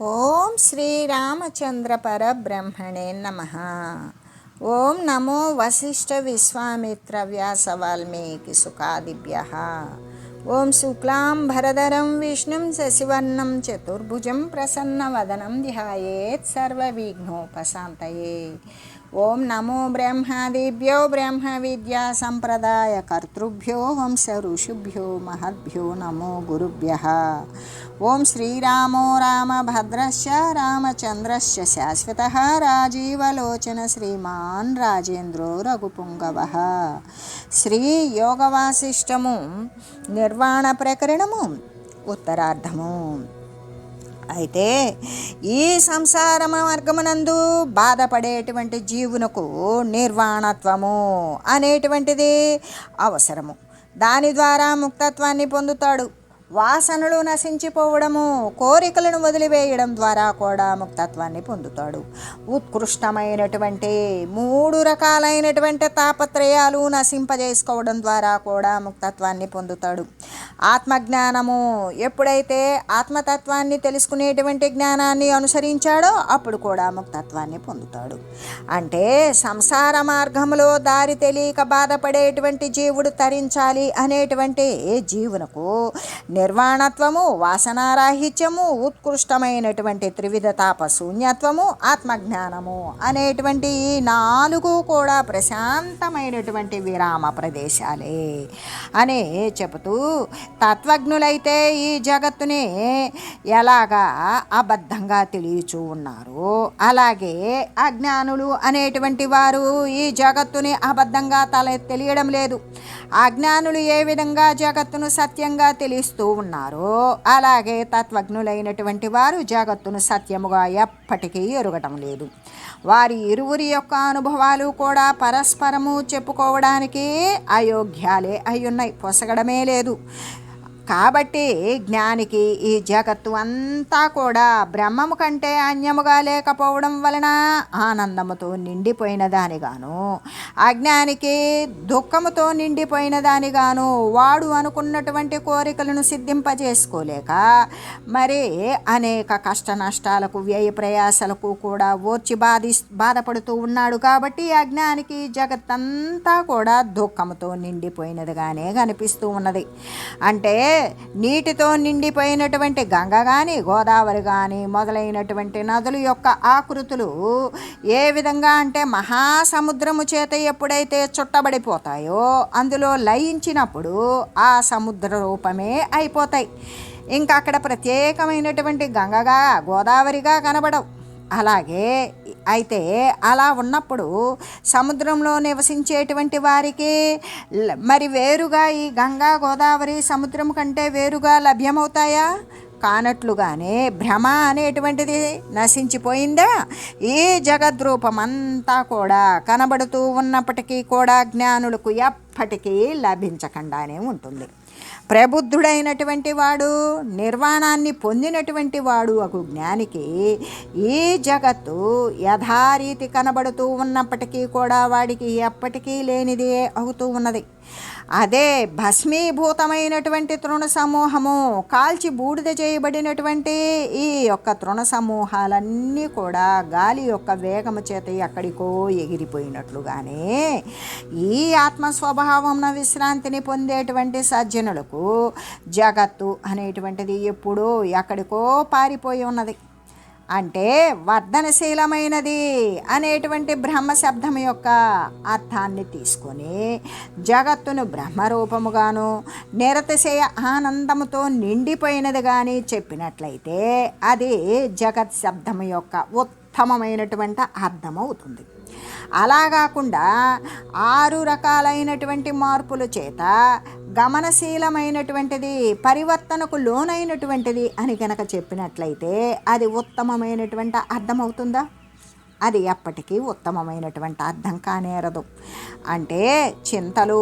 ఓం శ్రీరామచంద్ర పరబ్రహ్మణే నమః. ఓం నమో వశిష్ఠ విశ్వామిత్ర వ్యాస వాల్మీకి సుఖాదిభ్యః. ఓం శుక్లాంబరధరం విష్ణుం శశివర్ణం చతుర్భుజం ప్రసన్నవదనం ధ్యాయేత్ సర్వవిఘ్నోపశాంతయే. ఓం నమో బ్రహ్మాదిభ్యో బ్రహ్మ విద్యా సంప్రదాయ కర్తృభ్యో వంశ ఋషిభ్యో మహద్భ్యో నమో గురుభ్యః. ఓం శ్రీరామో రామభద్రశ్చ రామచంద్రశ్చ శాశ్వతః రాజీవలోచన శ్రీమాన్ రాజేంద్రో రఘుపుంగవః. శ్రీ యోగవాసిష్టము నిర్వాణ ప్రకరణము ఉత్తరార్ధము. అయితే ఈ సంసార మార్గమునందు బాధపడేటువంటి జీవునకు నిర్వాణత్వము అనేటువంటిది అవసరము. దాని ద్వారా ముక్తత్వాన్ని పొందుతాడు. వాసనలు నశించిపోవడము, కోరికలను వదిలివేయడం ద్వారా కూడా ముక్తత్వాన్ని పొందుతాడు. ఉత్కృష్టమైనటువంటి 3 రకాలైనటువంటి తాపత్రయాలు నశింపజేసుకోవడం ద్వారా కూడా ముక్తత్వాన్ని పొందుతాడు. ఆత్మజ్ఞానము, ఎప్పుడైతే ఆత్మతత్వాన్ని తెలుసుకునేటువంటి జ్ఞానాన్ని అనుసరించాడో అప్పుడు కూడా ముక్తత్వాన్ని పొందుతాడు. అంటే సంసార మార్గంలో దారి తెలియక బాధపడేటువంటి జీవుడు తరించాలి అనేటువంటి జీవునకు నిర్వాణత్వము, వాసనారాహిత్యము, ఉత్కృష్టమైనటువంటి త్రివిధ తాప శూన్యత్వము, ఆత్మజ్ఞానము అనేటువంటి ఈ 4 కూడా ప్రశాంతమైనటువంటి విరామ ప్రదేశాలే అని చెబుతూ, తత్వజ్ఞులైతే ఈ జగత్తుని ఎలాగా అబద్ధంగా తెలియచూ ఉన్నారు, అలాగే అజ్ఞానులు అనేటువంటి వారు ఈ జగత్తుని అబద్ధంగా తెలియడం లేదు. అజ్ఞానులు ఏ విధంగా జగత్తును సత్యంగా తెలుస్తూ ఉన్నారో అలాగే తత్వజ్ఞులైనటువంటి వారు జగత్తును సత్యముగా ఎప్పటికీ ఎరుగటం లేదు. వారి ఇరువురి యొక్క అనుభవాలు కూడా పరస్పరము చెప్పుకోవడానికి అయోగ్యాలే అయ్యున్నాయి, పొసగడమే లేదు. కాబట్టి జ్ఞానికి ఈ జగత్తు అంతా కూడా బ్రహ్మము కంటే అన్యముగా లేకపోవడం వలన ఆనందముతో నిండిపోయిన దానిగాను, అజ్ఞానికి దుఃఖముతో నిండిపోయిన దానిగాను, వాడు అనుకున్నటువంటి కోరికలను సిద్ధింపజేసుకోలేక మరి అనేక కష్ట నష్టాలకు వ్యయ ప్రయాసలకు కూడా ఓర్చి బాధపడుతూ ఉన్నాడు. కాబట్టి అజ్ఞానికి జగత్తంతా కూడా దుఃఖముతో నిండిపోయినదిగానే కనిపిస్తూ ఉన్నది. అంటే నీటితో నిండిపోయినటువంటి గంగ కానీ, గోదావరి కానీ మొదలైనటువంటి నదుల యొక్క ఆకృతులు ఏ విధంగా అంటే మహాసముద్రము చేత ఎప్పుడైతే చుట్టబడిపోతాయో అందులో లయించినప్పుడు ఆ సముద్ర రూపమే అయిపోతాయి. ఇంకా అక్కడ ప్రత్యేకమైనటువంటి గంగగా, గోదావరిగా కనబడవు. అలాగే అయితే అలా ఉన్నప్పుడు సముద్రంలో నివసించేటువంటి వారికి మరి వేరుగా ఈ గంగా, గోదావరి సముద్రం కంటే వేరుగా లభ్యమవుతాయా? కానట్లుగానే భ్రమ అనేటువంటిది నశించిపోయిందా? ఈ జగద్రూపమంతా కూడా కనబడుతూ ఉన్నప్పటికీ కూడా జ్ఞానులకు ఎప్పటికీ లభించకుండానే ఉంటుంది. ప్రబుద్ధుడైనటువంటి వాడు, నిర్వాణాన్ని పొందినటువంటి వాడు అగు జ్ఞానికి ఈ జగత్తు యథారీతి కనబడుతూ ఉన్నప్పటికీ కూడా వాడికి ఎప్పటికీ లేనిదే అవుతూ ఉన్నది. అదే భస్మీభూతమైనటువంటి తృణ సమూహము, కాల్చి బూడిద చేయబడినటువంటి ఈ యొక్క తృణ సమూహాలన్నీ కూడా గాలి యొక్క వేగము చేత ఎక్కడికో ఎగిరిపోయినట్లుగానే ఈ ఆత్మస్వభావం విశ్రాంతిని పొందేటువంటి సజ్జనులకు జగత్తు అనేటువంటిది ఎప్పుడో ఎక్కడికో పారిపోయి ఉన్నది. అంటే వర్ధనశీలమైనది అనేటువంటి బ్రహ్మ శబ్దం యొక్క అర్థాన్ని తీసుకొని జగత్తును బ్రహ్మరూపముగాను నిరతిశయ ఆనందముతో నిండిపోయినది కానీ చెప్పినట్లయితే అది జగత్ శబ్దం యొక్క ఉత్తమమైనటువంటి అర్థమవుతుంది. అలా కాకుండా 6 రకాలైనటువంటి మార్పుల చేత గమనశీలమైనటువంటిది, పరివర్తనకు లోనైనటువంటిది అని కనుక చెప్పినట్లయితే అది ఉత్తమమైనటువంటి అర్థం అవుతుందా? అది ఎప్పటికీ ఉత్తమమైనటువంటి అర్థం కానేరదు. అంటే చింతలు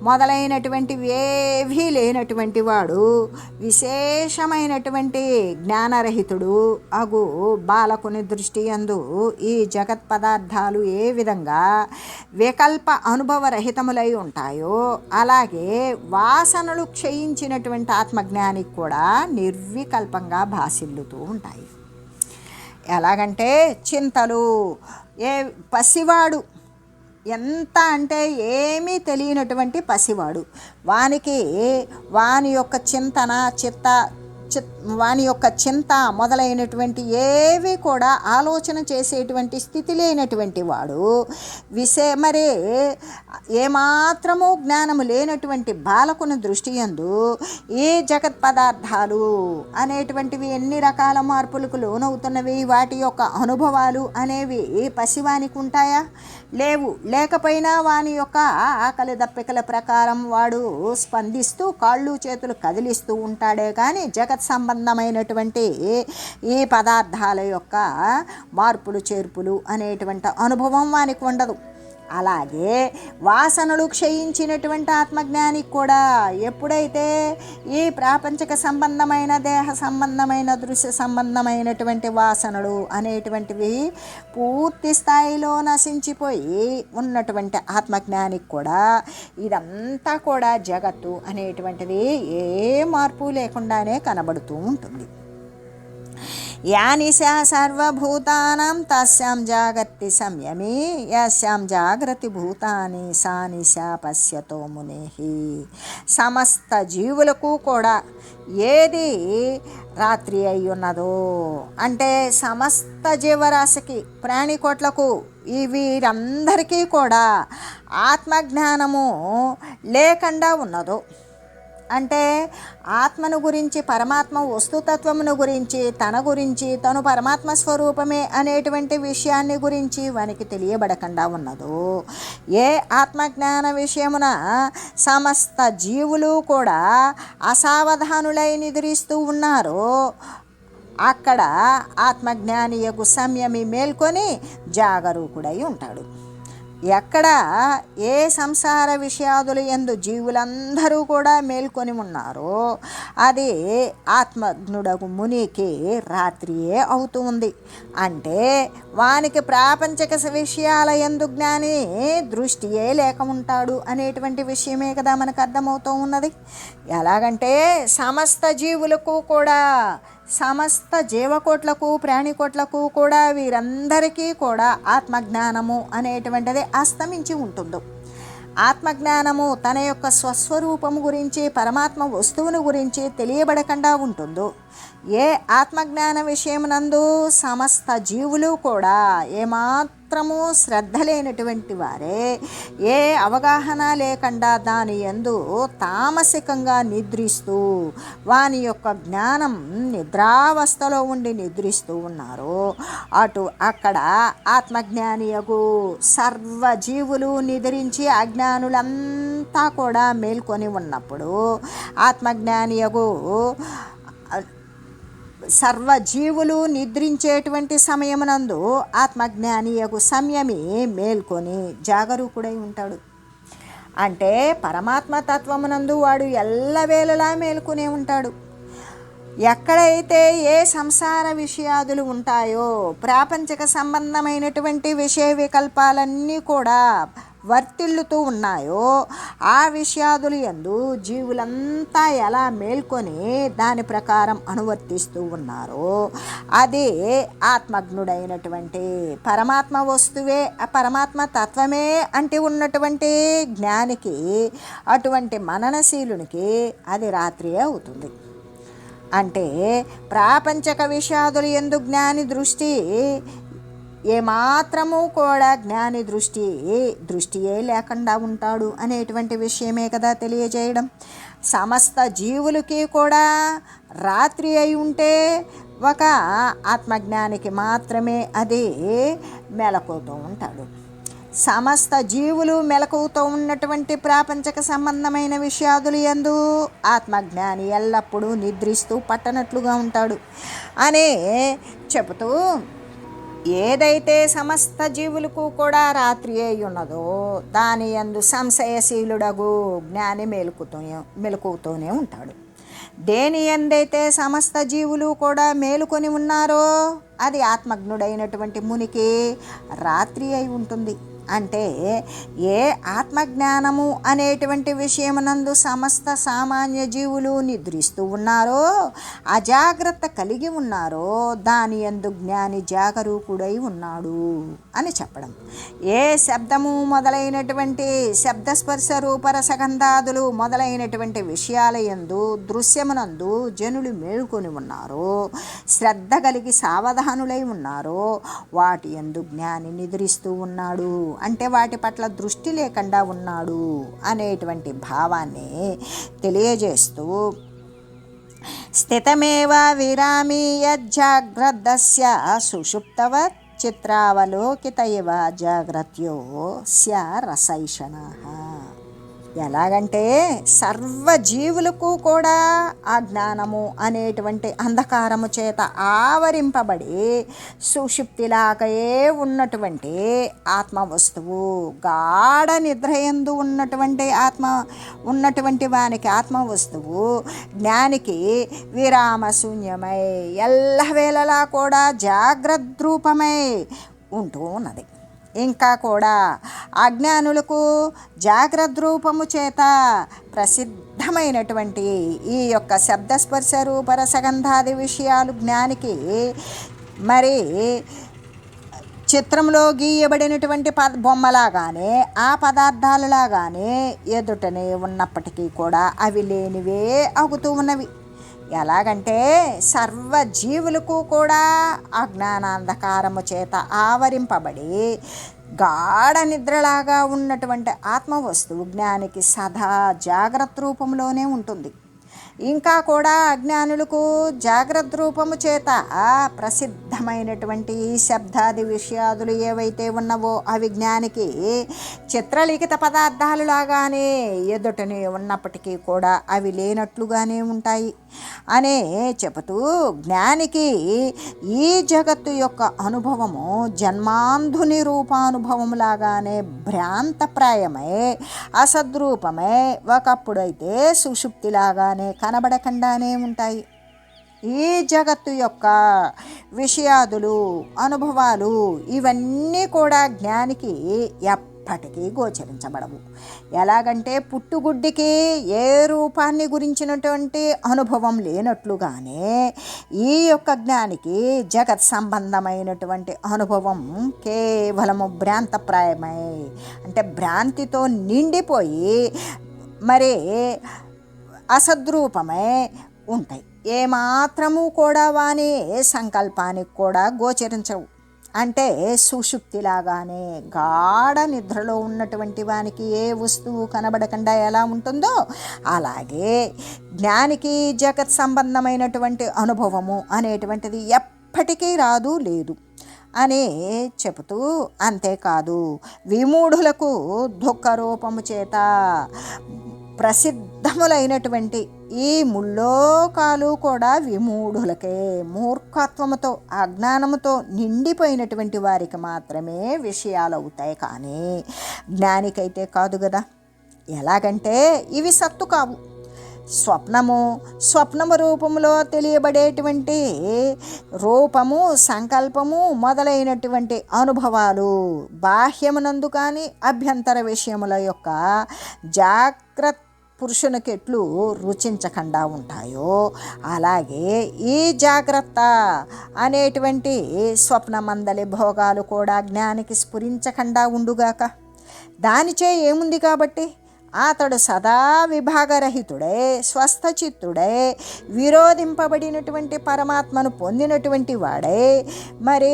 మొదలైనటువంటివి ఏవీ లేనటువంటి వాడు, విశేషమైనటువంటి జ్ఞానరహితుడు అగు బాలకుని దృష్టి యందు ఈ జగత్ పదార్థాలు ఏ విధంగా వికల్ప అనుభవరహితములై ఉంటాయో అలాగే వాసనలు క్షయించినటువంటి ఆత్మజ్ఞానికి కూడా నిర్వికల్పంగా భాసిల్లుతూ ఉంటాయి. ఎలాగంటే చింతలు, ఏ పసివాడు, ఎంత అంటే ఏమీ తెలియనటువంటి పసివాడు, వాని యొక్క వాని యొక్క చింత మొదలైనటువంటి ఏవి కూడా ఆలోచన చేసేటువంటి స్థితి లేనటువంటి వాడు, మరి ఏమాత్రము జ్ఞానము లేనటువంటి బాలకుని దృష్టి యందు ఈ జగత్ పదార్థాలు అనేటువంటివి ఎన్ని రకాల మార్పులకు లోనవుతున్నవి, వాటి యొక్క అనుభవాలు అనేవి పసివానికి ఉంటాయా? లేవు. లేకపోయినా వాని యొక్క ఆకలి దప్పికల ప్రకారం వాడు స్పందిస్తూ కాళ్ళు చేతులు కదిలిస్తూ ఉంటాడే కానీ జగత్ సంబంధమైనటువంటి ఈ పదార్థాల యొక్క మార్పులు చేర్పులు అనేటువంటి అనుభవం వానికి ఉండదు. అలాగే వాసనలు క్షయించినటువంటి ఆత్మజ్ఞానికి కూడా ఎప్పుడైతే ఈ ప్రాపంచిక సంబంధమైన, దేహ సంబంధమైన, దృశ్య సంబంధమైనటువంటి వాసనలు అనేటువంటివి పూర్తి స్థాయిలో నశించిపోయి ఉన్నటువంటి ఆత్మజ్ఞానికి కూడా ఇదంతా కూడా జగత్తు అనేటువంటిది ఏ మార్పు లేకుండానే కనబడుతూ ఉంటుంది. యా నిశా సర్వభూతానాం తస్యాం జాగర్తి సంయమి యస్యాం జాగ్రత్తి భూతాని సా నిశా పశ్యతో మునేః. సమస్త జీవులకు కూడా ఏది రాత్రి అయి ఉన్నదో అంటే సమస్త జీవరాశికి, ప్రాణికోట్లకు, వీరందరికీ కూడా ఆత్మజ్ఞానము లేకుండా ఉన్నదో అంటే ఆత్మను గురించి, పరమాత్మ వస్తుతత్వమును గురించి, తన గురించి, తను పరమాత్మ స్వరూపమే అనేటువంటి విషయాన్ని గురించి వానికి తెలియబడకుండా ఉన్నదో, ఏ ఆత్మజ్ఞాన విషయమున సమస్త జీవులు కూడా అసావధానులై నిద్రిస్తూ ఉన్నారో అక్కడ ఆత్మజ్ఞానియకు సంయమి మేల్కొని జాగరూకుడై ఉంటాడు. ఎక్కడ ఏ సంసార విషయాదులు యందు జీవులందరూ కూడా మేల్కొని ఉన్నారో అది ఆత్మజ్ఞుడకు మునికి రాత్రియే అవుతూ ఉంది. అంటే వానికి ప్రాపంచిక విషయాల యందు జ్ఞాని దృష్టియే లేక ఉంటాడు అనేటువంటి విషయమే కదా మనకు అర్థమవుతూ ఉన్నది. ఎలాగంటే సమస్త జీవులకు కూడా, సమస్త జీవకోట్లకు, ప్రాణికోట్లకు కూడా, వీరందరికీ కూడా ఆత్మజ్ఞానము అనేటువంటిది అస్తమించి ఉంటుందో. ఆత్మజ్ఞానము తన యొక్క స్వస్వరూపము గురించి, పరమాత్మ వస్తువుని గురించి తెలియబడకుండా ఉంటుందో, ఏ ఆత్మజ్ఞాన విషయమునందు సమస్త జీవులు కూడా ఏమాత్రము శ్రద్ధ లేనటువంటి వారే, ఏ అవగాహన లేకుండా దాని యందు తామసికంగా నిద్రిస్తూ వాని యొక్క జ్ఞానం నిద్రావస్థలో ఉండి నిద్రిస్తూ ఉన్నారో అక్కడ ఆత్మజ్ఞానియగు సర్వజీవులు నిద్రించి అజ్ఞానులంతా కూడా మేల్కొని ఉన్నప్పుడు ఆత్మజ్ఞానియగు సర్వజీవులు నిద్రించేటువంటి సమయమునందు ఆత్మజ్ఞానియకు సంయమి మేల్కొని జాగరూకుడై ఉంటాడు. అంటే పరమాత్మ తత్వమునందు వాడు ఎల్లవేళలా మేల్కొనే ఉంటాడు. ఎక్కడైతే ఏ సంసార విషయాదులు ఉంటాయో, ప్రాపంచిక సంబంధమైనటువంటి విషయ వికల్పాలన్నీ కూడా వర్తిల్లుతూ ఉన్నాయో ఆ విషయాదులు యందు జీవులంతా ఎలా మేల్కొని దాని ప్రకారం అనువర్తిస్తూ ఉన్నారో అదే ఆత్మజ్ఞుడైనటువంటి పరమాత్మ వస్తువే, పరమాత్మ తత్వమే అంటి ఉన్నటువంటి జ్ఞానికి, అటువంటి మననశీలునికి అది రాత్రియే అవుతుంది. అంటే ప్రాపంచక విషయాదులు యందు జ్ఞాని దృష్టి ఏమాత్రము కూడా జ్ఞాని దృష్టియే లేకుండా ఉంటాడు అనేటువంటి విషయమే కదా తెలియజేయడం. సమస్త జీవులకి కూడా రాత్రి అయి ఉంటే ఒక ఆత్మజ్ఞానికి మాత్రమే అది మెలకుతూ ఉంటాడు. సమస్త జీవులు మెలకువతో ఉన్నటువంటి ప్రాపంచక సంబంధమైన విషయాదులు యందు ఆత్మజ్ఞాని ఎల్లప్పుడూ నిద్రిస్తూ పట్టనట్లుగా ఉంటాడు అనే చెబుతూ, ఏదైతే సమస్త జీవులకు కూడా రాత్రి అయి ఉన్నదో దాని యందు సంశయశీలుడగు జ్ఞాని మెలకువతోనే ఉంటాడు. దేని యందైతే సమస్త జీవులు కూడా మేలుకొని ఉన్నారో అది ఆత్మజ్ఞుడైనటువంటి మునికి రాత్రి అయి ఉంటుంది. అంటే ఏ ఆత్మజ్ఞానము అనేటువంటి విషయమునందు సమస్త సామాన్య జీవులు నిద్రిస్తూ ఉన్నారో, అజాగ్రత్త కలిగి ఉన్నారో, దాని యందు జ్ఞాని జాగరూకుడై ఉన్నాడు అని చెప్పడం. ఏ శబ్దము మొదలైనటువంటి శబ్దస్పర్శ రూపరసగంధాదులు మొదలైనటువంటి విషయాల యందు దృశ్యమునందు జనులు మేలుకొని ఉన్నారో, శ్రద్ధ కలిగి సావధానులై ఉన్నారో, వాటి యందు జ్ఞాని నిద్రిస్తూ ఉన్నాడు. అంటే వాటి పట్ల దృష్టి లేకుండా ఉన్నాడు అనేటువంటి భావాన్ని తెలియజేస్తూ, స్థితమేవ విరామి యజ్జాగ్రద్దస్య సుషుప్తవత్ చిత్రావలోకిత ఇవ జాగ్రత్యో స్య రసైషణః. ఎలాగంటే సర్వజీవులకు కూడా ఆ జ్ఞానము అనేటువంటి అంధకారము చేత ఆవరింపబడి సుషుప్తిలాగయే ఉన్నటువంటి ఆత్మ వస్తువు, గాఢ నిద్రయందు ఉన్నటువంటి వానికి ఆత్మ వస్తువు జ్ఞానికి విరామశూన్యమై ఎల్లవేళలా కూడా జాగ్రత్త రూపమై ఉంటూ ఉన్నది. ఇంకా కూడా అజ్ఞానులకు జాగ్రత్త రూపము చేత ప్రసిద్ధమైనటువంటి ఈ యొక్క శబ్దస్పర్శ రూపరసగంధాది విషయాలు జ్ఞానికి మరి చిత్రంలో గీయబడినటువంటి బొమ్మలాగానే, ఆ పదార్థాలలాగానే ఎదుటనే ఉన్నప్పటికీ కూడా అవి లేనివే అవుతూ ఉన్నవి. ఎలాగంటే సర్వజీవులకు కూడా అజ్ఞానాంధకారము చేత ఆవరింపబడి గాఢ నిద్రలాగా ఉన్నటువంటి ఆత్మవస్తువు జ్ఞానికి సదా జాగ్రత్త రూపంలోనే ఉంటుంది. ఇంకా కూడా అజ్ఞానులకు జాగ్రత్త రూపము చేత ప్రసిద్ధమైనటువంటి శబ్దాది విషయాదులు ఏవైతే ఉన్నవో అవి జ్ఞానికి చిత్రలిఖిత పదార్థాలు లాగానే ఎదుటనే ఉన్నప్పటికీ కూడా అవి లేనట్లుగానే ఉంటాయి అనే చెబుతూ, జ్ఞానికి ఈ జగత్తు యొక్క అనుభవము జన్మాంధుని రూపానుభవం లాగానే భ్రాంతప్రాయమై అసద్రూపమై ఒకప్పుడైతే సుషుప్తిలాగానే కనబడకుండానే ఉంటాయి. ఈ జగత్తు యొక్క విషయాదులు అనుభవాలు ఇవన్నీ కూడా జ్ఞానికి ఎప్పటికీ గోచరించబడవు. ఎలాగంటే పుట్టుగుడ్డికి ఏ రూపాన్ని గురించినటువంటి అనుభవం లేనట్లుగానే ఈ యొక్క జ్ఞానికి జగత్ సంబంధమైనటువంటి అనుభవం కేవలము భ్రాంతప్రాయమై, అంటే భ్రాంతితో నిండిపోయి మరి అసద్రూపమై ఉంటాయి. ఏమాత్రము కూడా వాని సంకల్పానికి కూడా గోచరించవు. అంటే సుషుప్తిలాగానే గాఢ నిద్రలో ఉన్నటువంటి వానికి ఏ వస్తువు కనబడకుండా ఎలా ఉంటుందో అలాగే జ్ఞానికి జగత్ సంబంధమైనటువంటి అనుభవము అనేటువంటిది ఎప్పటికీ రాదు, లేదు అని చెబుతూ, అంతేకాదు విమూఢులకు దుఃఖరూపము చేత ప్రసిద్ధములైనటువంటి ఈ ముల్లోకాలు కూడా విమూఢులకే, మూర్ఖత్వముతో అజ్ఞానముతో నిండిపోయినటువంటి వారికి మాత్రమే విషయాలు అవుతాయి, కానీ జ్ఞానికైతే కాదు కదా. ఎలాగంటే ఇవి సత్తు కావు. స్వప్నము రూపంలో తెలియబడేటువంటి రూపము, సంకల్పము మొదలైనటువంటి అనుభవాలు బాహ్యమునందు కానీ అభ్యంతర విషయముల యొక్క జాగ్రత్త పురుషునికి ఎట్లు రుచించకుండా ఉంటాయో అలాగే ఈ జాగ్రత్త అనేటువంటి స్వప్నమందలి భోగాలు కూడా జ్ఞానికి స్ఫురించకుండా ఉండుగాక. దానిచే ఏముంది కాబట్టి అతడు సదా విభాగరహితుడై స్వస్థచిత్తుడై విరోధింపబడినటువంటి పరమాత్మను పొందినటువంటి వాడై మరి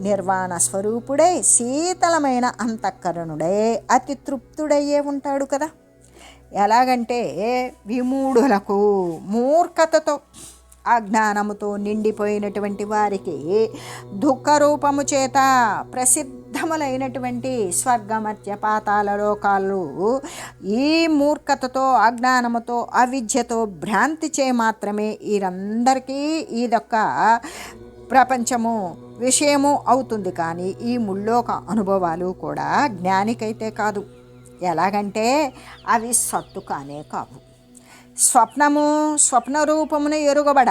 నిర్వాణ స్వరూపుడై శీతలమైన అంతఃకరణుడై అతి తృప్తుడయ్యే ఉంటాడు కదా. ఎలాగంటే విమూఢులకు, మూర్ఖతతో అజ్ఞానముతో నిండిపోయినటువంటి వారికి దుఃఖరూపము చేత ప్రసిద్ధములైనటువంటి స్వర్గమర్త్య పాతాళ లోకాలు ఈ మూర్ఖతతో అజ్ఞానముతో అవిద్యతో భ్రాంతి చే మాత్రమే వీరందరికీ ఇదొక్క ప్రపంచము విషయము అవుతుంది, కానీ ఈ ముల్లోక అనుభవాలు కూడా జ్ఞానికైతే కాదు. ఎలాగంటే అవి సత్తు కానే కావు. స్వప్న రూపమును ఎరుగబడ,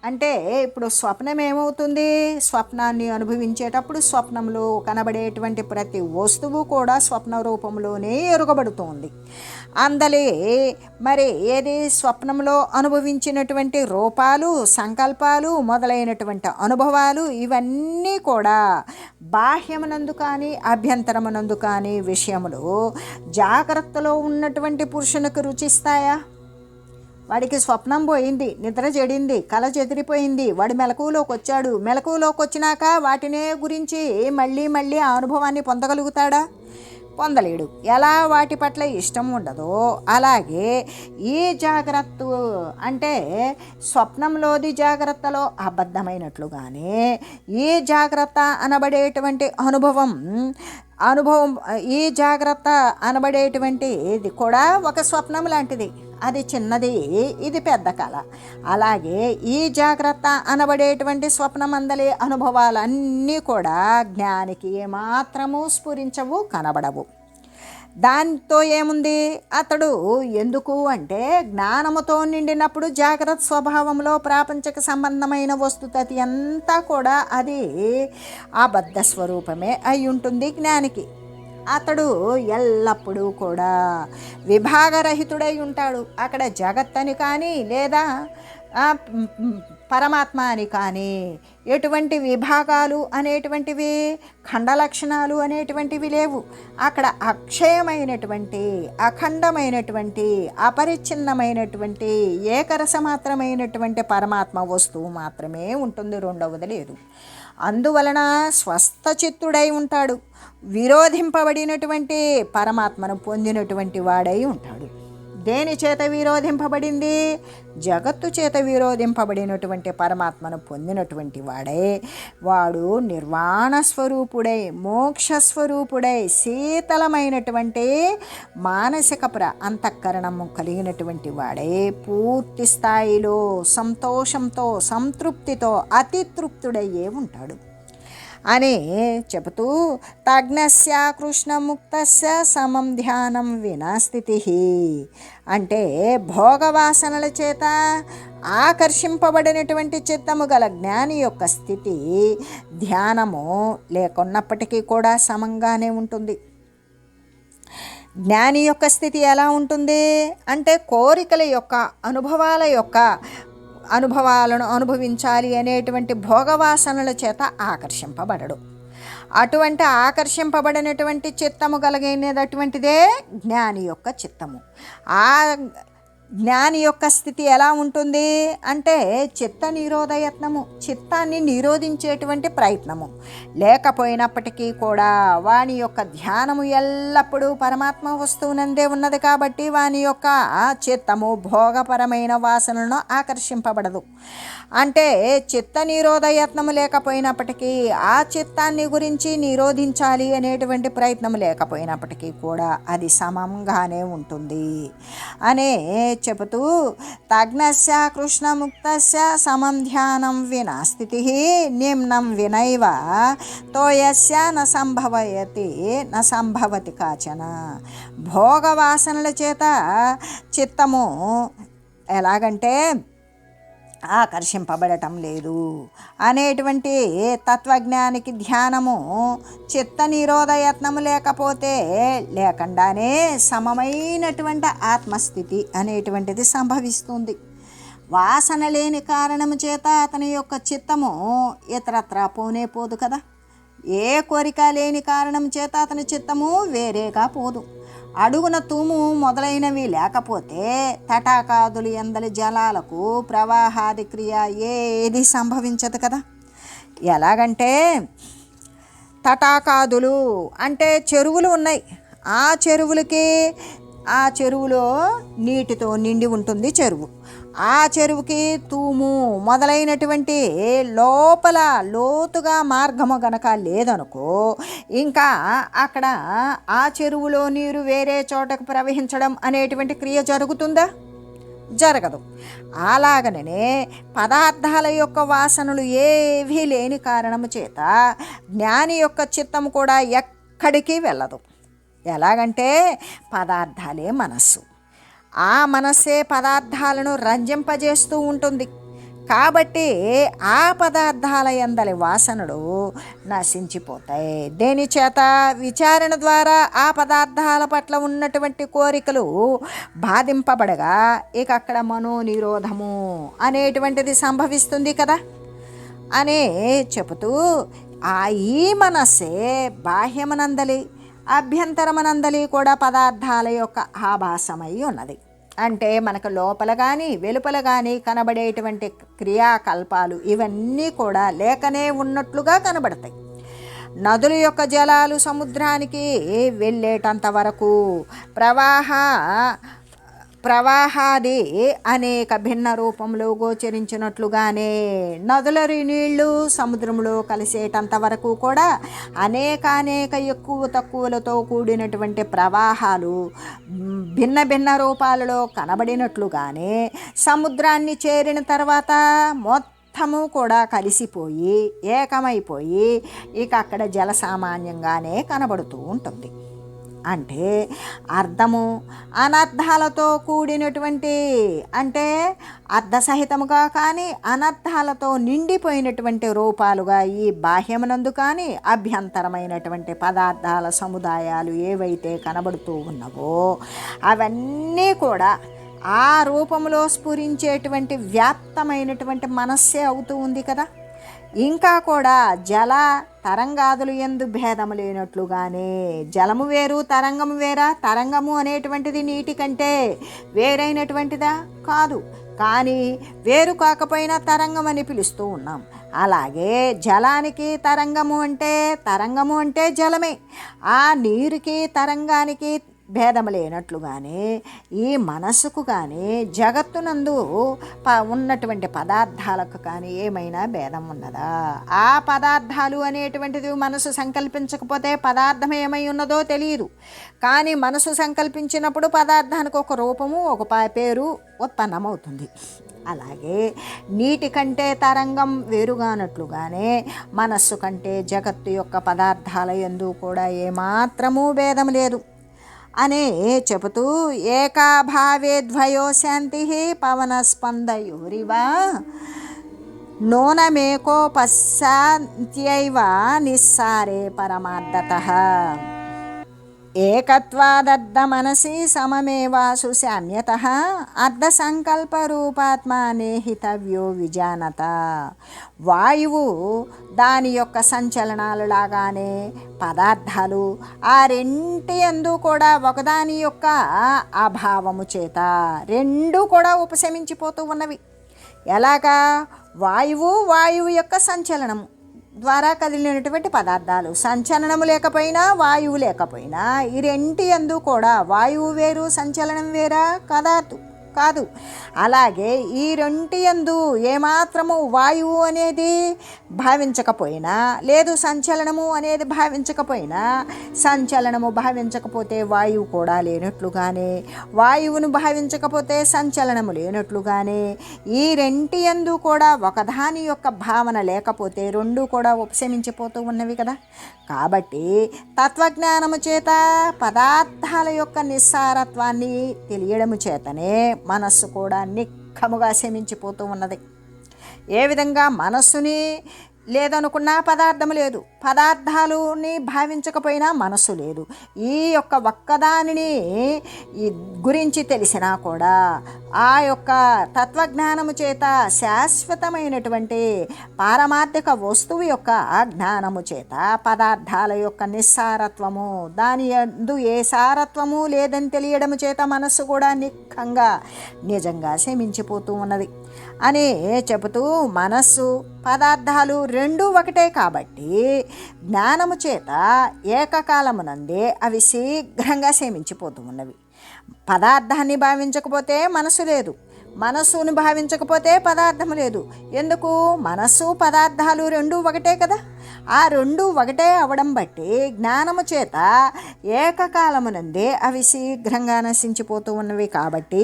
అంటే ఇప్పుడు స్వప్నం ఏమవుతుంది? స్వప్నాన్ని అనుభవించేటప్పుడు స్వప్నంలో కనబడేటువంటి ప్రతి వస్తువు కూడా స్వప్న రూపంలోనే ఎరుగబడుతుంది. అందలే మరి ఏది స్వప్నంలో అనుభవించినటువంటి రూపాలు, సంకల్పాలు మొదలైనటువంటి అనుభవాలు ఇవన్నీ కూడా బాహ్యమునందు కానీ అభ్యంతరమునందు కానీ విషయములు జాగ్రత్తలో ఉన్నటువంటి పురుషునికి రుచిస్తాయా? వాడికి స్వప్నం పోయింది, నిద్ర చెడింది, కల చెదిరిపోయింది, వాడు మెలకువలోకి వచ్చాడు. మెలకువలోకి వచ్చినాక వాటినే గురించి మళ్ళీ మళ్ళీ ఆ అనుభవాన్ని పొందగలుగుతాడా? పొందలేడు. ఎలా వాటి పట్ల ఇష్టం ఉండదో అలాగే ఈ జాగ్రత్త అంటే స్వప్నంలోది జాగ్రత్తలో అబద్ధమైనట్లుగానే ఈ జాగ్రత్త అనబడేటువంటి అనుభవం ఈ జాగ్రత్త అనబడేటువంటి ఇది కూడా ఒక స్వప్నం లాంటిది. అది చిన్నది, ఇది పెద్ద కళ. అలాగే ఈ జాగ్రత్త అనబడేటువంటి స్వప్నమందలి అనుభవాలన్నీ కూడా జ్ఞానికి ఏమాత్రము స్ఫురించవు, కనబడవు. దాంతో ఏముంది? అతడు ఎందుకు అంటే జ్ఞానముతో నిండినప్పుడు జాగ్రత్త స్వభావంలో ప్రాపంచిక సంబంధమైన వస్తుతతి అంతా కూడా అది అబద్ధ స్వరూపమే అయి ఉంటుంది జ్ఞానికి. అతడు ఎల్లప్పుడూ కూడా విభాగరహితుడై ఉంటాడు. అక్కడ జగత్తని కానీ లేదా పరమాత్మ అని కానీ ఎటువంటి విభాగాలు అనేటువంటివి, ఖండలక్షణాలు అనేటువంటివి లేవు. అక్కడ అక్షయమైనటువంటి, అఖండమైనటువంటి, అపరిచ్ఛిన్నమైనటువంటి, ఏకరసమాత్రమైనటువంటి పరమాత్మ వస్తువు మాత్రమే ఉంటుంది, రెండవది లేదు. అందువలన స్వస్థచిత్తుడై ఉంటాడు. విరోధింపబడినటువంటి పరమాత్మను పొందినటువంటి వాడై ఉంటాడు. దేని చేత విరోధింపబడింది? జగత్తు చేత విరోధింపబడినటువంటి పరమాత్మను పొందినటువంటి వాడు నిర్వాణ స్వరూపుడై, మోక్షస్వరూపుడై, శీతలమైనటువంటి మానసిక అంతఃకరణము కలిగినటువంటి వాడే పూర్తి స్థాయిలో సంతోషంతో, సంతృప్తితో, అతితృప్తుడయ్యే ఉంటాడు అని చెబుతూ తజ్ఞస్య కృష్ణముక్తస్య సమం ధ్యానం వినా స్థితి అంటే భోగవాసనల చేత ఆకర్షింపబడినటువంటి చిత్తము గల జ్ఞాని యొక్క స్థితి ధ్యానము లేకున్నప్పటికీ కూడా సమంగానే ఉంటుంది. జ్ఞాని యొక్క స్థితి ఎలా ఉంటుంది అంటే కోరికల యొక్క అనుభవాలను అనుభవించాలి అనేటువంటి భోగవాసనల చేత ఆకర్షింపబడడు. అటువంటి ఆకర్షింపబడినటువంటి చిత్తము కలిగినటువంటిదే జ్ఞాని యొక్క చిత్తము. ఆ జ్ఞాని యొక్క స్థితి ఎలా ఉంటుంది అంటే చిత్త నిరోధయత్నము, చిత్తాన్ని నిరోధించేటువంటి ప్రయత్నము లేకపోయినప్పటికీ కూడా వాని యొక్క ధ్యానము ఎల్లప్పుడూ పరమాత్మ వస్తువునందే ఉన్నది కాబట్టి వాని యొక్క చిత్తము భోగపరమైన వాసనలను ఆకర్షింపబడదు. అంటే చిత్త నిరోధయత్నము లేకపోయినప్పటికీ ఆ చిత్తాన్ని గురించి నిరోధించాలి అనేటువంటి ప్రయత్నం లేకపోయినప్పటికీ కూడా అది సమంగానే ఉంటుంది అనే చెబుతూ తజ్ఞస్య కృష్ణముక్తస్య సమం ధ్యానం వినా స్థితి నిమ్నం వినైవ తోయస్య న సంభవతి కాచన. భోగవాసనల చేత చిత్తము ఎలాగంటే ఆకర్షింపబడటం లేదు అనేటువంటి తత్వజ్ఞానికి ధ్యానము చిత్త నిరోధయత్నము లేకుండానే సమమైనటువంటి ఆత్మస్థితి అనేటువంటిది సంభవిస్తుంది. వాసన లేని కారణము చేత అతని యొక్క చిత్తము ఇతరత్రా పోదు కదా. ఏ కోరిక లేని కారణం చేత అతని చిత్తము వేరేగా పోదు. అడుగున తూము మొదలైనవి లేకపోతే తటాకాదులు ఎందలి జలాలకు ప్రవాహాది క్రియ ఏది సంభవించదు కదా. ఎలాగంటే తటాకాదులు అంటే చెరువులు ఉన్నాయి. ఆ చెరువులో నీటితో నిండి ఉంటుంది చెరువు. ఆ చెరువుకి తూము మొదలైనటువంటి లోపల లోతుగా మార్గము గనక లేదనుకో, ఇంకా అక్కడ ఆ చెరువులో నీరు వేరే చోటకు ప్రవహించడం అనేటువంటి క్రియ జరుగుతుందా? జరగదు. అలాగనే పదార్థాల యొక్క వాసనలు ఏవీ లేని కారణము చేత జ్ఞాని యొక్క చిత్తము కూడా ఎక్కడికి వెళ్ళదు. ఎలాగంటే పదార్థాలే మనస్సు, ఆ మనస్సే పదార్థాలను రంజింపజేస్తూ ఉంటుంది. కాబట్టి ఆ పదార్థాల యందలి వాసనలు నశించిపోతాయి. దేని చేత? విచారణ ద్వారా ఆ పదార్థాల పట్ల ఉన్నటువంటి కోరికలు బాధింపబడగా ఇక అక్కడ మనోనిరోధము అనేటువంటిది సంభవిస్తుంది కదా అనే చెబుతూ ఈ మనస్సే బాహ్యమనందలి అభ్యంతరమనందలి కూడా పదార్థాల యొక్క ఆభాసమై ఉన్నది. అంటే మనకు లోపల కానీ వెలుపల కానీ కనబడేటువంటి క్రియాకల్పాలు ఇవన్నీ కూడా లేకనే ఉన్నట్లుగా కనబడతాయి. నదుల యొక్క జలాలు సముద్రానికి వెళ్ళేటంత వరకు ప్రవాహాది అనేక భిన్న రూపంలో గోచరించినట్లుగానే నదుల నీళ్లు సముద్రంలో కలిసేటంత వరకు కూడా అనేక ఎక్కువ తక్కువలతో కూడినటువంటి ప్రవాహాలు భిన్న భిన్న రూపాలలో కనబడినట్లుగానే సముద్రాన్ని చేరిన తర్వాత మొత్తము కూడా కలిసిపోయి ఏకమైపోయి ఇక అక్కడ జల సామాన్యంగానే కనబడుతూ ఉంటుంది. అంటే అర్థము అనర్థాలతో కూడినటువంటి, అంటే అర్థసహితముగా కానీ అనర్థాలతో నిండిపోయినటువంటి రూపాలుగా ఈ బాహ్యమునందు కానీ అభ్యంతరమైనటువంటి పదార్థాల సముదాయాలు ఏవైతే కనబడుతూ ఉన్నవో అవన్నీ కూడా ఆ రూపంలో స్ఫురించేటువంటి వ్యాప్తమైనటువంటి మనస్సే అవుతూ ఉంది కదా. ఇంకా కూడా జల తరంగాదులు యందు భేదము లేనట్లుగానే జలము వేరు తరంగము వేరా? తరంగము అనేటువంటిది నీటి కంటే వేరైనటువంటిదా? కాదు. కానీ వేరు కాకపోయినా తరంగం అని పిలుస్తూ ఉన్నాం. అలాగే జలానికి తరంగము అంటే జలమే. ఆ నీరుకి తరంగానికి భేదము లేనట్లుగానే ఈ మనస్సుకు కానీ జగత్తునందు ఉన్నటువంటి పదార్థాలకు కానీ ఏమైనా భేదం ఉన్నదా? ఆ పదార్థాలు అనేటువంటిది మనసు సంకల్పించకపోతే పదార్థం ఏమై ఉన్నదో తెలియదు. కానీ మనసు సంకల్పించినప్పుడు పదార్థానికి ఒక రూపము ఒక పేరు ఉత్పన్నమవుతుంది. అలాగే నీటి కంటే తరంగం వేరుగానట్లుగానే మనస్సు కంటే జగత్తు యొక్క పదార్థాల యందు కూడా ఏమాత్రమూ భేదం లేదు అనే చెబుతూ ఏకాభావే ద్వయో శాంతి పవనస్పందయోరివా నోనమేకో పశ్చాంత్యైవ నిస్సారే పరమార్థతః ఏకత్వాదర్థ మనసి సమమేవాసు శాన్యతః అర్థసంకల్పరూపాత్మా నేహితవ్యో విజానత. వాయువు దాని యొక్క సంచలనాలు లాగానే పదార్థాలు ఆ రెంటి యందు కూడా ఒకదాని యొక్క అభావము చేత రెండు కూడా ఉపశమించిపోతూ ఉన్నవి. ఎలాగా? వాయువు యొక్క సంచలనము ద్వారా కదిలినటువంటి పదార్థాలు, సంచలనము లేకపోయినా వాయువు లేకపోయినా ఈ రెంటి యందు కూడా వాయువు వేరు సంచలనం వేరా? కాదు. అలాగే ఈ రెంటి యందు ఏమాత్రము వాయువు అనేది భావించకపోయినా లేదు సంచలనము అనేది భావించకపోయినా, సంచలనము భావించకపోతే వాయువు కూడా లేనట్లుగానే వాయువును భావించకపోతే సంచలనము లేనట్లుగానే ఈ రెంటి యందు కూడా ఒకదాని యొక్క భావన లేకపోతే రెండు కూడా ఉపశమించిపోతూ ఉన్నవి కదా. కాబట్టి తత్వజ్ఞానము చేత పదార్థాల యొక్క నిస్సారత్వాన్ని తెలియడము చేతనే మనస్సు కూడా నిక్కముగా శమించిపోతూ ఉన్నది. ఏ విధంగా మనస్సుని లేదనుకున్నా పదార్థము లేదు, పదార్థాలుని భావించకపోయినా మనస్సు లేదు. ఈ యొక్క ఒక్కదానిని గురించి తెలిసినా కూడా ఆ యొక్క తత్వజ్ఞానము చేత శాశ్వతమైనటువంటి పారమార్థిక వస్తువు యొక్క జ్ఞానము చేత పదార్థాల యొక్క నిస్సారత్వము, దాని యందు ఏ సారత్వము లేదని తెలియడము చేత మనస్సు కూడా నిఖంగా నిజంగా శమించిపోతూ ఉన్నది అని చెబుతూ మనస్సు పదార్థాలు రెండూ ఒకటే కాబట్టి జ్ఞానము చేత ఏకకాలమునందే అవి శీఘ్రంగా శమించిపోతూ ఉన్నవి. పదార్థాన్ని భావించకపోతే మనసు లేదు, మనస్సును భావించకపోతే పదార్థము లేదు. ఎందుకు? మనస్సు పదార్థాలు రెండూ ఒకటే కదా. ఆ రెండు ఒకటే అవడం బట్టి జ్ఞానము చేత ఏకకాలమునందే అవి శీఘ్రంగా నశించిపోతూ ఉన్నవి. కాబట్టి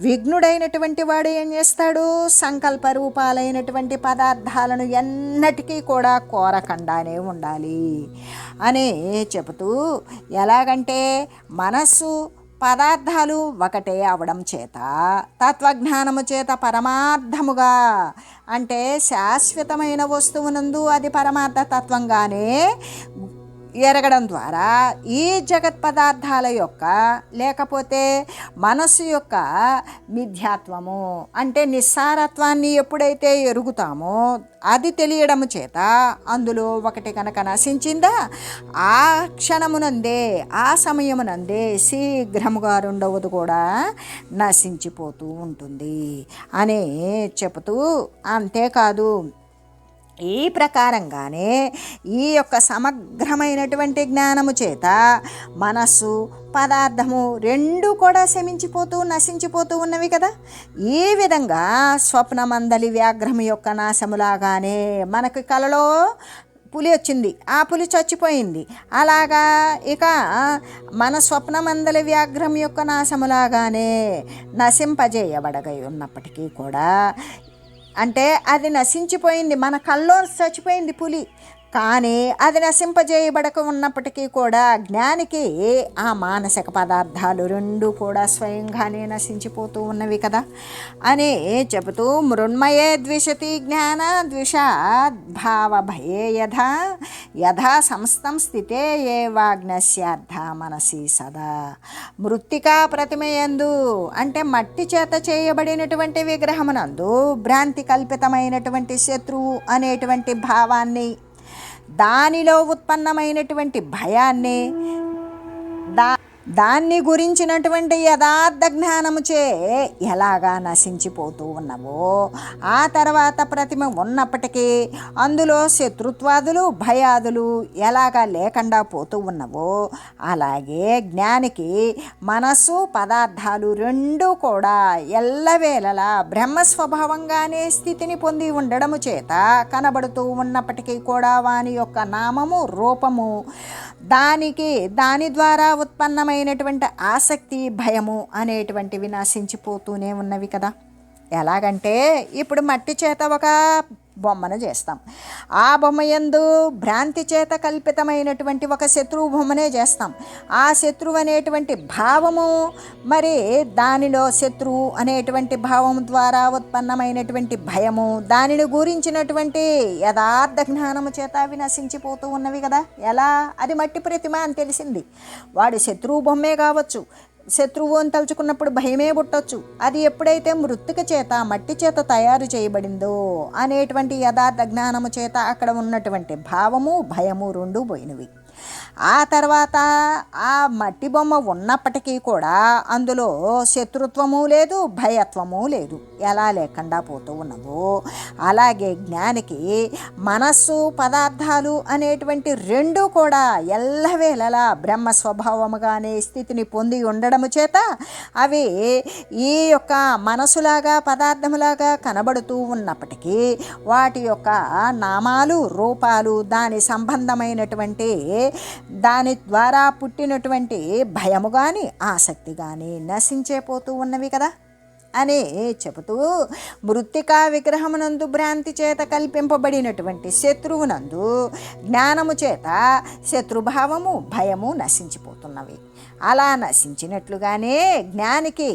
విఘ్నుడైనటువంటి వాడు ఏం చేస్తాడు? సంకల్ప రూపాలైనటువంటి పదార్థాలను ఎన్నటికీ కూడా కోరకుండానే ఉండాలి అని చెబుతూ, ఎలాగంటే మనస్సు పదార్థాలు ఒకటే అవడం చేత తత్వజ్ఞానము చేత పరమార్థముగా అంటే శాశ్వతమైన వస్తువునందు అది పరమార్థ తత్వంగానే ఎరగడం ద్వారా ఈ జగత్ పదార్థాల యొక్క లేకపోతే మనస్సు యొక్క మిథ్యాత్వము అంటే నిస్సారత్వాన్ని ఎప్పుడైతే ఎరుగుతామో అది తెలియడము చేత అందులో ఒకటి కనుక నశించిందా ఆ క్షణమునందే ఆ సమయమునందే శీఘ్రముగా రెండవది కూడా నశించిపోతూ ఉంటుంది అని చెబుతూ, అంతేకాదు ఈ ప్రకారంగానే ఈ యొక్క సమగ్రమైనటువంటి జ్ఞానము చేత మనస్సు పదార్థము రెండు కూడా శమించిపోతూ నశించిపోతూ ఉన్నవి కదా. ఈ విధంగా స్వప్నమందలి వ్యాఘ్రము యొక్క నాశములాగానే మనకి కలలో పులి వచ్చింది, ఆ పులి చచ్చిపోయింది. అలాగా ఇక మన స్వప్నమందలి వ్యాఘ్రం యొక్క నాశములాగానే నశింపజేయబడగై ఉన్నప్పటికీ కూడా అంటే అది నశించిపోయింది, మన కల్లో చచ్చిపోయింది పులి, కానీ అది నశింపజేయబడక ఉన్నప్పటికీ కూడా జ్ఞానికి ఆ మానసిక పదార్థాలు రెండు కూడా స్వయంగానే నశించిపోతూ ఉన్నవి కదా అని చెబుతూ, మృణ్మయే ద్విషతి జ్ఞాన ద్విషాద్భావభయే యథా యథా సంస్థం స్థితే ఏవాజ్ఞస్యార్థ మనసి సదా. మృత్తికా ప్రతిమయందు అంటే మట్టి చేత చేయబడినటువంటి విగ్రహమునందు భ్రాంతి కల్పితమైనటువంటి శత్రువు అనేటువంటి భావాన్ని, దానిలో ఉత్పన్నమైనటువంటి భయాన్ని, దాన్ని గురించినటువంటి యథార్థ జ్ఞానముచే ఎలాగా నశించిపోతూ ఉన్నవో, ఆ తర్వాత ప్రతిమ ఉన్నప్పటికీ అందులో శత్రుత్వాదులు భయాదులు ఎలాగా లేకుండా పోతూ ఉన్నవో, అలాగే జ్ఞానికి మనస్సు పదార్థాలు రెండు కూడా ఎల్లవేళలా బ్రహ్మస్వభావంగానే స్థితిని పొంది ఉండడము చేత కనబడుతూ ఉన్నప్పటికీ కూడా వాని యొక్క నామము రూపము దాని ద్వారా ఉత్పన్నమైనటువంటి ఆసక్తి భయము అనేటువంటివి నశించిపోతూనే ఉన్నవి కదా. ఎలాగంటే ఇప్పుడు మట్టి చేత ఒక బొమ్మను చేస్తాం, ఆ బొమ్మ యందు భ్రాంతి చేత కల్పితమైనటువంటి ఒక శత్రువు బొమ్మనే చేస్తాం. ఆ శత్రువు అనేటువంటి భావము మరి దానిలో శత్రువు అనేటువంటి భావం ద్వారా ఉత్పన్నమైనటువంటి భయము దానిని గురించినటువంటి యథార్థ జ్ఞానము చేత అవి నశించిపోతూ ఉన్నవి కదా. ఎలా? అది మట్టి ప్రతిమ అని తెలిసింది, వాడు శత్రువు బొమ్మే కావచ్చు, శత్రువు అని తలుచుకున్నప్పుడు భయమే పుట్టొచ్చు. అది ఎప్పుడైతే మృత్తిక చేత మట్టి చేత తయారు చేయబడిందో అనేటువంటి యథార్థ జ్ఞానము చేత అక్కడ ఉన్నటువంటి భావము భయము రెండు పోయినవి. ఆ తర్వాత ఆ మట్టి బొమ్మ ఉన్నప్పటికీ కూడా అందులో శత్రుత్వము లేదు భయత్వము లేదు, ఎలా లేకుండా పోతూ ఉన్నవో అలాగే జ్ఞానికి మనస్సు పదార్థాలు అనేటువంటి రెండు కూడా ఎల్లవేళలా బ్రహ్మ స్వభావముగానే స్థితిని పొంది ఉండడము చేత అవి ఈ యొక్క మనసులాగా పదార్థములాగా కనబడుతూ ఉన్నప్పటికీ వాటి యొక్క నామాలు రూపాలు దాని సంబంధమైనటువంటి దాని ద్వారా పుట్టినటువంటి భయము కానీ ఆసక్తి కానీ నశించేపోతూ ఉన్నవి కదా అని చెబుతూ, మృత్తికా విగ్రహమునందు భ్రాంతి చేత కల్పింపబడినటువంటి శత్రువునందు జ్ఞానము చేత శత్రుభావము భయము నశించిపోతున్నవి. అలా నశించినట్లుగానే జ్ఞానికి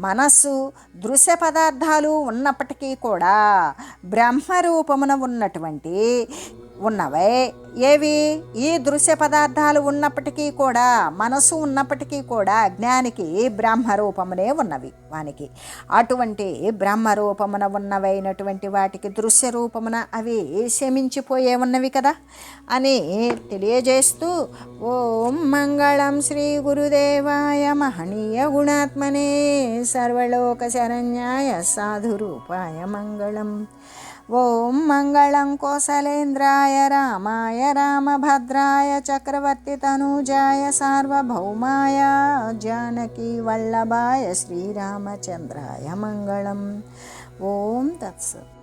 మనస్సు దృశ్య పదార్థాలు ఉన్నప్పటికీ కూడా బ్రహ్మరూపమున ఉన్నవే ఏవి? ఈ దృశ్య పదార్థాలు ఉన్నప్పటికీ కూడా మనసు ఉన్నప్పటికీ కూడా జ్ఞానికి బ్రహ్మరూపమునే ఉన్నవి వానికి. అటువంటి బ్రహ్మరూపమున ఉన్నవైనటువంటి వాటికి దృశ్య రూపమున అవి శమించిపోయే ఉన్నవి కదా అని తెలియజేస్తూ, ఓం మంగళం శ్రీ గురుదేవాయ మహనీయ గుణాత్మనే సర్వలోక శరణ్యాయ సాధురూపాయ మంగళం. ఓం మంగళం కోసలేంద్రాయ రామాయ రామభద్రాయ చక్రవర్తి తనూజాయ సార్వభౌమాయ జానకీ వల్లభాయ శ్రీరామచంద్రాయ మంగళం. ఓం తత్సత్.